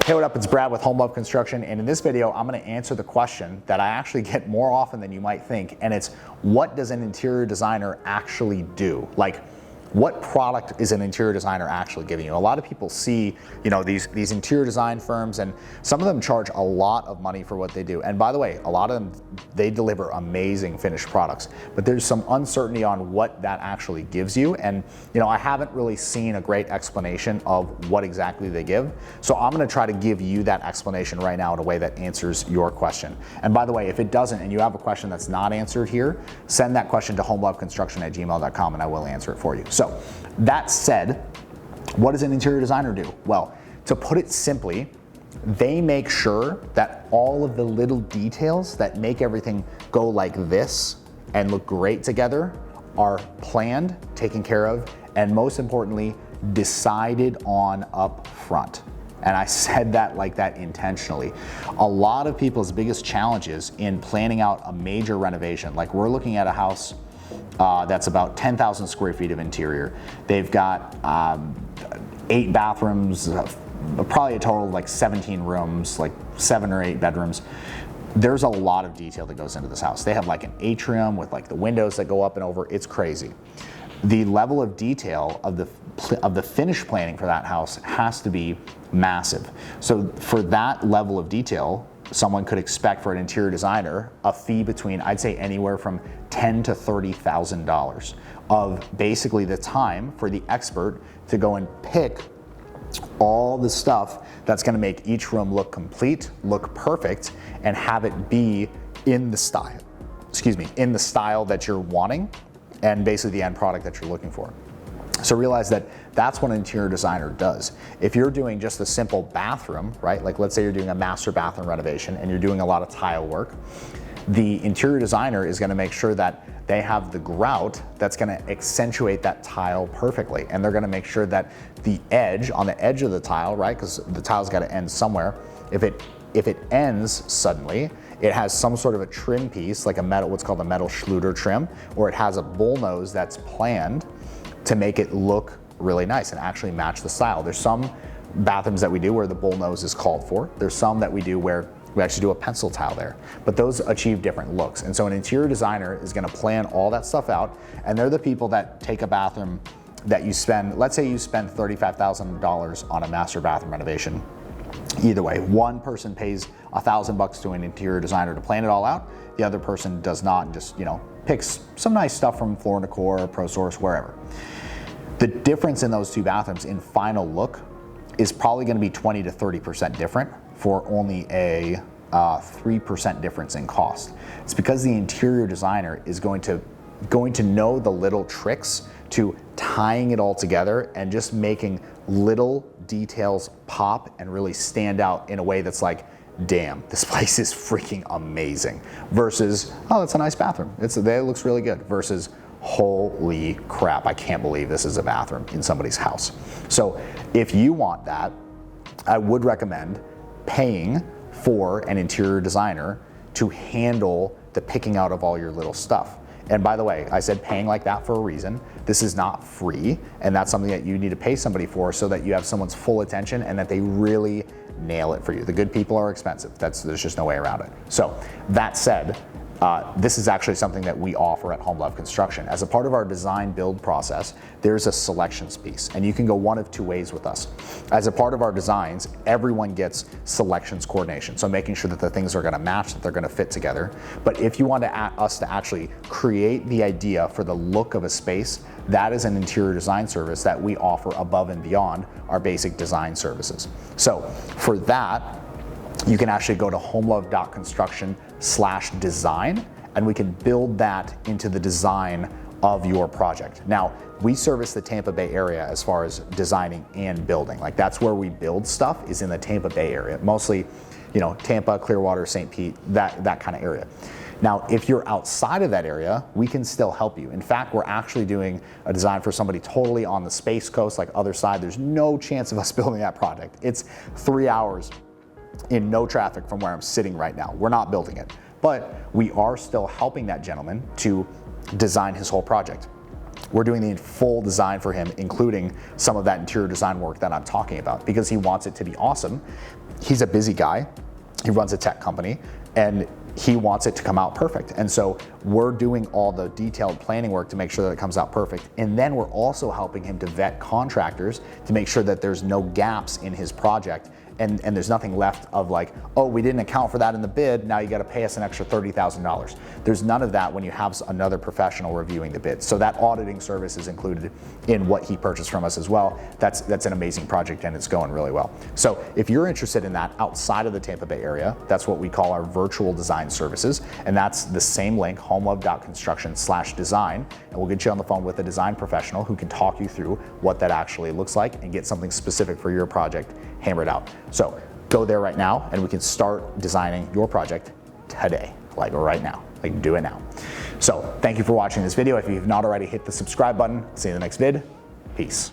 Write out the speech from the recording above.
Hey, what up? It's Brad with Home Love Construction, and in this video, I'm going to answer the question that I actually get more often than you might think, and it's, what does an interior designer actually do? Like, what product is an interior designer actually giving you? A lot of people see, these interior design firms, and some of them charge a lot of money for what they do. And by the way, a lot of them, they deliver amazing finished products, but there's some uncertainty on what that actually gives you. And I haven't really seen a great explanation of what exactly they give. So I'm gonna try to give you that explanation right now in a way that answers your question. And by the way, if it doesn't, and you have a question that's not answered here, send that question to homeloveconstruction@gmail.com and I will answer it for you. So that said, what does an interior designer do? Well, to put it simply, they make sure that all of the little details that make everything go like this and look great together are planned, taken care of, and most importantly, decided on up front. And I said that like that intentionally. A lot of people's biggest challenges in planning out a major renovation, like we're looking at a house that's about 10,000 square feet of interior. They've got 8 bathrooms, probably a total of like 17 rooms, like 7 or 8 bedrooms. There's a lot of detail that goes into this house. They have like an atrium with like the windows that go up and over. It's crazy. The level of detail of the finish planning for that house has to be massive. So for that level of detail, someone could expect for an interior designer a fee between, I'd say, anywhere from $10,000 to $30,000 of basically the time for the expert to go and pick all the stuff that's going to make each room look complete, look perfect, and have it be in the style, in the style that you're wanting, and basically the end product that you're looking for. So realize that that's what an interior designer does. If you're doing just a simple bathroom, right? Like let's say you're doing a master bathroom renovation and you're doing a lot of tile work, the interior designer is gonna make sure that they have the grout that's gonna accentuate that tile perfectly. And they're gonna make sure that the edge, on the edge of the tile, right? Because the tile's gotta end somewhere. If it ends suddenly, it has some sort of a trim piece, like a metal, what's called a metal Schluter trim, or it has a bullnose that's planned to make it look really nice and actually match the style. There's some bathrooms that we do where the bullnose is called for. There's some that we do where we actually do a pencil tile there, but those achieve different looks. And so an interior designer is gonna plan all that stuff out, and they're the people that take a bathroom that you spend, let's say you spend $35,000 on a master bathroom renovation. Either way, one person pays $1,000 to an interior designer to plan it all out. The other person does not, and just picks some nice stuff from Floor & Decor, ProSource, wherever. The difference in those two bathrooms in final look is probably going to be 20 to 30% different for only a 3% difference in cost. It's because the interior designer is going to know the little tricks to tying it all together and just making little details pop and really stand out in a way that's like, damn, this place is freaking amazing, versus, oh, that's a nice bathroom. It looks really good, versus, holy crap, I can't believe this is a bathroom in somebody's house. So if you want that, I would recommend paying for an interior designer to handle the picking out of all your little stuff. And by the way, I said paying like that for a reason. This is not free, and that's something that you need to pay somebody for so that you have someone's full attention and that they really nail it for you. The good people are expensive. There's just no way around it. So that said, this is actually something that we offer at Home Love Construction. As a part of our design build process, there's a selections piece, and you can go one of two ways with us. As a part of our designs, everyone gets selections coordination, so making sure that the things are gonna match, that they're gonna fit together. But if you want us to actually create the idea for the look of a space, that is an interior design service that we offer above and beyond our basic design services. So for that, you can actually go to homelove.construction/design, and we can build that into the design of your project. Now, we service the Tampa Bay area as far as designing and building. Like that's where we build stuff, is in the Tampa Bay area. Mostly, Tampa, Clearwater, St. Pete, that kind of area. Now, if you're outside of that area, we can still help you. In fact, we're actually doing a design for somebody totally on the Space Coast, like other side. There's no chance of us building that project. It's 3 hours in no traffic from where I'm sitting right now. We're not building it, but we are still helping that gentleman to design his whole project. We're doing the full design for him, including some of that interior design work that I'm talking about, because he wants it to be awesome. he's a busy guy. He runs a tech company, and he wants it to come out perfect. And so we're doing all the detailed planning work to make sure that it comes out perfect. And then we're also helping him to vet contractors to make sure that there's no gaps in his project. And there's nothing left of like, oh, we didn't account for that in the bid, now you gotta pay us an extra $30,000. There's none of that when you have another professional reviewing the bid. So that auditing service is included in what he purchased from us as well. That's an amazing project, and it's going really well. So if you're interested in that outside of the Tampa Bay area, that's what we call our virtual design services. And that's the same link, homelove.construction/design. And we'll get you on the phone with a design professional who can talk you through what that actually looks like and get something specific for your project hammered out. So go there right now and we can start designing your project today, like right now, like do it now. So thank you for watching this video. If you've not already, hit the subscribe button. See you in the next vid. Peace.